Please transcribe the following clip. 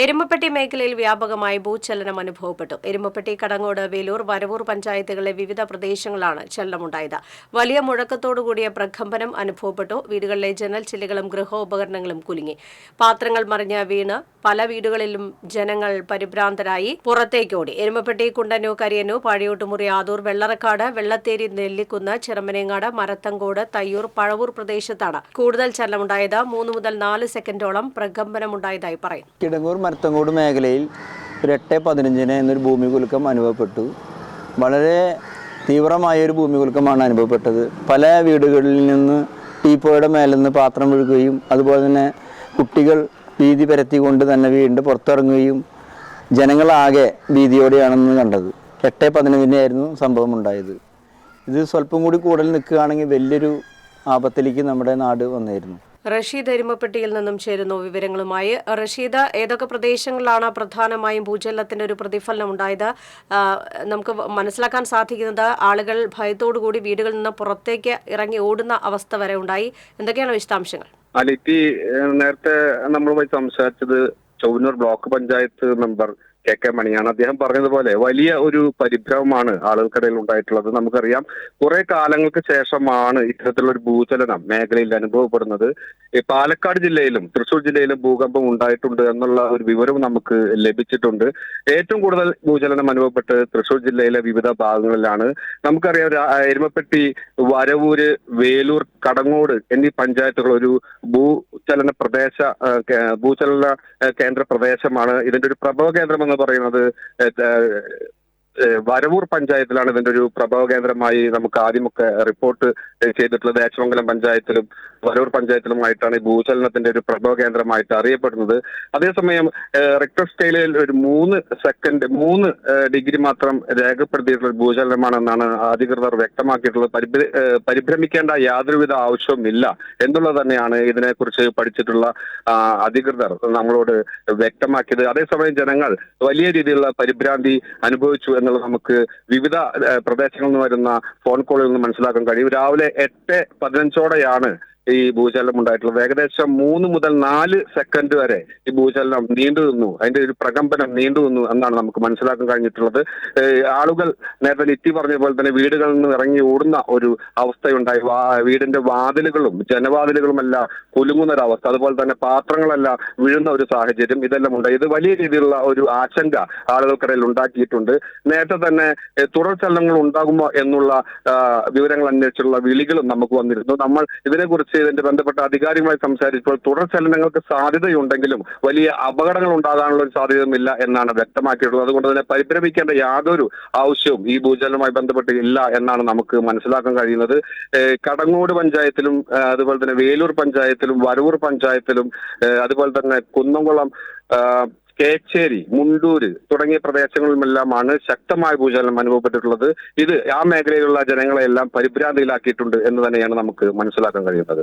എരുമപ്പെട്ടി മേഖലയിൽ വ്യാപകമായി ഭൂചലനം അനുഭവപ്പെട്ടു. എരുമപ്പെട്ടി, കടങ്ങോട്, വേലൂർ, വരവൂർ പഞ്ചായത്തുകളിലെ വിവിധ പ്രദേശങ്ങളാണ് ചലനമുണ്ടായത്. വലിയ മുഴക്കത്തോടുകൂടിയ പ്രകമ്പനം അനുഭവപ്പെട്ടു. വീടുകളിലെ ജനൽ ചില്ലുകളും ഗൃഹോപകരണങ്ങളും കുലുങ്ങി. പാത്രങ്ങൾ മറിഞ്ഞ് വീണ് പല വീടുകളിലും ജനങ്ങൾ പരിഭ്രാന്തരായി പുറത്തേക്കോടി. എരുമപ്പെട്ടി, കുണ്ടന്നൂർ, കരിയന്നൂർ, പാഴിയോട്ടുമുറി, ആദൂർ, വെള്ളറക്കാട്, വെള്ളത്തേരി, നെല്ലിക്കുന്ന്, ചെറമനേങ്ങാട്, മരത്തങ്കോട്, തയ്യൂർ, പഴവൂർ പ്രദേശത്താണ് കൂടുതൽ ചലനമുണ്ടായത്. 3 മുതൽ 4 സെക്കൻഡോളം പ്രകമ്പനമുണ്ടായതായി പറയുന്നു. മരത്തങ്കോട് മേഖലയിൽ ഒരു 8:15 എന്നൊരു ഭൂമികുലുക്കം അനുഭവപ്പെട്ടു. വളരെ തീവ്രമായൊരു ഭൂമികുലുക്കമാണ് അനുഭവപ്പെട്ടത്. പല വീടുകളിൽ നിന്ന് ടീപ്പോയുടെ മേലിൽ നിന്ന് പാത്രം വീഴുകയും അതുപോലെ തന്നെ കുട്ടികൾ ഭീതി പരത്തിക്കൊണ്ട് തന്നെ വീടിൻ്റെ പുറത്തിറങ്ങുകയും ജനങ്ങളാകെ ഭീതിയോടെയാണെന്ന് കണ്ടത്. 8:15 ആയിരുന്നു സംഭവം ഉണ്ടായത്. ഇത് സ്വല്പം കൂടി കൂടുതൽ നിൽക്കുകയാണെങ്കിൽ വലിയൊരു ആപത്തിലേക്ക് നമ്മുടെ നാട് വന്നിരുന്നു. റഷീദ് എരുമപ്പെട്ടിയിൽ നിന്നും ചേരുന്നു വിവരങ്ങളുമായി. റഷീദ്, ഏതൊക്കെ പ്രദേശങ്ങളിലാണ് പ്രധാനമായും ഭൂചലനത്തിന്റെ ഒരു പ്രതിഫലനം ഉണ്ടായത്? നമുക്ക് മനസ്സിലാക്കാൻ സാധിക്കുന്നത് ആളുകൾ ഭയത്തോടുകൂടി വീടുകളിൽ നിന്ന് പുറത്തേക്ക് ഇറങ്ങി ഓടുന്ന അവസ്ഥ വരെ ഉണ്ടായി. എന്തൊക്കെയാണ് വിശദാംശങ്ങൾ? അലിറ്റി നേരത്തെ നമ്മളുമായി സംസാരിച്ചത് Chowwannur block panchayat member K മണിയാണ്. അദ്ദേഹം പറഞ്ഞതുപോലെ വലിയ ഒരു പരിഭ്രമമാണ് ആളുകൾക്കിടയിൽ ഉണ്ടായിട്ടുള്ളത്. നമുക്കറിയാം, കുറെ കാലങ്ങൾക്ക് ശേഷമാണ് ഇത്തരത്തിലുള്ള ഒരു ഭൂചലനം മേഖലയിൽ അനുഭവപ്പെടുന്നത്. പാലക്കാട് ജില്ലയിലും തൃശൂർ ജില്ലയിലും ഭൂകമ്പം ഉണ്ടായിട്ടുണ്ട് എന്നുള്ള ഒരു വിവരവും നമുക്ക് ലഭിച്ചിട്ടുണ്ട്. ഏറ്റവും കൂടുതൽ ഭൂചലനം അനുഭവപ്പെട്ട് തൃശൂർ ജില്ലയിലെ വിവിധ ഭാഗങ്ങളിലാണ്. നമുക്കറിയാം, എരുമപ്പെട്ടി, വരവൂര്, വേലൂർ, കടങ്ങോട് എന്നീ പഞ്ചായത്തുകൾ ഒരു ഭൂചലന കേന്ദ്ര പ്രദേശമാണ്. ഇതിന്റെ ഒരു പ്രഭവ കേന്ദ്രം എന്ന് പറയുന്നത് വരവൂർ പഞ്ചായത്തിലാണ് ഇതിന്റെ ഒരു പ്രഭവ കേന്ദ്രമായി നമുക്ക് ആദ്യമൊക്കെ റിപ്പോർട്ട് ചെയ്തിട്ടുള്ളത്. ദേശമംഗലം പഞ്ചായത്തിലും വരവൂർ പഞ്ചായത്തിലുമായിട്ടാണ് ഈ ഭൂചലനത്തിന്റെ ഒരു പ്രഭവ കേന്ദ്രമായിട്ട് അറിയപ്പെടുന്നത്. അതേസമയം റിക്ടർ സ്കെയിലിൽ ഒരു 3 ഡിഗ്രി മാത്രം രേഖപ്പെടുത്തിയിട്ടുള്ള ഒരു ഭൂചലനമാണെന്നാണ് അധികൃതർ വ്യക്തമാക്കിയിട്ടുള്ളത്. പരിഭ്രമിക്കേണ്ട യാതൊരുവിധ ആവശ്യവുമില്ല എന്നുള്ളത് തന്നെയാണ് ഇതിനെക്കുറിച്ച് പഠിച്ചിട്ടുള്ള അധികൃതർ നമ്മളോട് വ്യക്തമാക്കിയത്. അതേസമയം ജനങ്ങൾ വലിയ രീതിയിലുള്ള പരിഭ്രാന്തി അനുഭവിച്ചു എന്നുള്ളത് നമുക്ക് വിവിധ പ്രദേശങ്ങളിൽ നിന്ന് വരുന്ന ഫോൺ കോളുകളിൽ നിന്ന് മനസ്സിലാക്കാൻ കഴിയും. രാവിലെ 8:15 ഈ ഭൂചലനം ഉണ്ടായിട്ടുള്ളത്. ഏകദേശം 3 മുതൽ 4 സെക്കൻഡ് വരെ ഈ ഭൂചലനം നീണ്ടു നിന്നു, അതിന്റെ ഒരു പ്രകമ്പനം നീണ്ടു നിന്നു എന്നാണ് നമുക്ക് മനസ്സിലാക്കാൻ കഴിഞ്ഞിട്ടുള്ളത്. ആളുകൾ നേരത്തെ ലിറ്റി പറഞ്ഞ പോലെ തന്നെ വീടുകളിൽ നിന്ന് ഇറങ്ങി ഓടുന്ന ഒരു അവസ്ഥയുണ്ടായി. വീടിന്റെ വാതിലുകളും ജനവാതിലുകളും എല്ലാം കുലുങ്ങുന്ന ഒരു അവസ്ഥ, അതുപോലെ തന്നെ പാത്രങ്ങളെല്ലാം വീഴുന്ന ഒരു സാഹചര്യം, ഇതെല്ലാം ഉണ്ടായി. ഇത് വലിയ രീതിയിലുള്ള ഒരു ആശങ്ക ആളുകൾക്കിടയിൽ ഉണ്ടാക്കിയിട്ടുണ്ട്. നേരത്തെ തന്നെ തുടർ ചലനങ്ങൾ ഉണ്ടാകുമോ എന്നുള്ള വിവരങ്ങൾ അന്വേഷിച്ചുള്ള വിളികളും നമുക്ക് വന്നിരുന്നു. നമ്മൾ ഇതിനെക്കുറിച്ച് ഇതിന്റെ ബന്ധപ്പെട്ട അധികാരികളുമായി സംസാരിച്ചപ്പോൾ തുടർ ചലനങ്ങൾക്ക് സാധ്യതയുണ്ടെങ്കിലും വലിയ അപകടങ്ങൾ ഉണ്ടാകാനുള്ള ഒരു സാധ്യതയുമില്ല എന്നാണ് വ്യക്തമാക്കിയിട്ടുള്ളത്. അതുകൊണ്ട് തന്നെ പരിഭ്രമിക്കേണ്ട യാതൊരു ആവശ്യവും ഈ ഭൂചലനവുമായി ബന്ധപ്പെട്ട് ഇല്ല എന്നാണ് നമുക്ക് മനസ്സിലാക്കാൻ കഴിയുന്നത്. കടങ്ങോട് പഞ്ചായത്തിലും അതുപോലെ തന്നെ വേലൂർ പഞ്ചായത്തിലും വരവൂർ പഞ്ചായത്തിലും അതുപോലെ തന്നെ കുന്നംകുളം, കേച്ചേരി, മുണ്ടൂര് തുടങ്ങിയ പ്രദേശങ്ങളിലുമെല്ലാമാണ് ശക്തമായ ഭൂചലനം അനുഭവപ്പെട്ടിട്ടുള്ളത്. ഇത് ആ മേഖലയിലുള്ള ജനങ്ങളെല്ലാം പരിഭ്രാന്തിയിലാക്കിയിട്ടുണ്ട് എന്ന് തന്നെയാണ് നമുക്ക് മനസ്സിലാക്കാൻ കഴിയുന്നത്.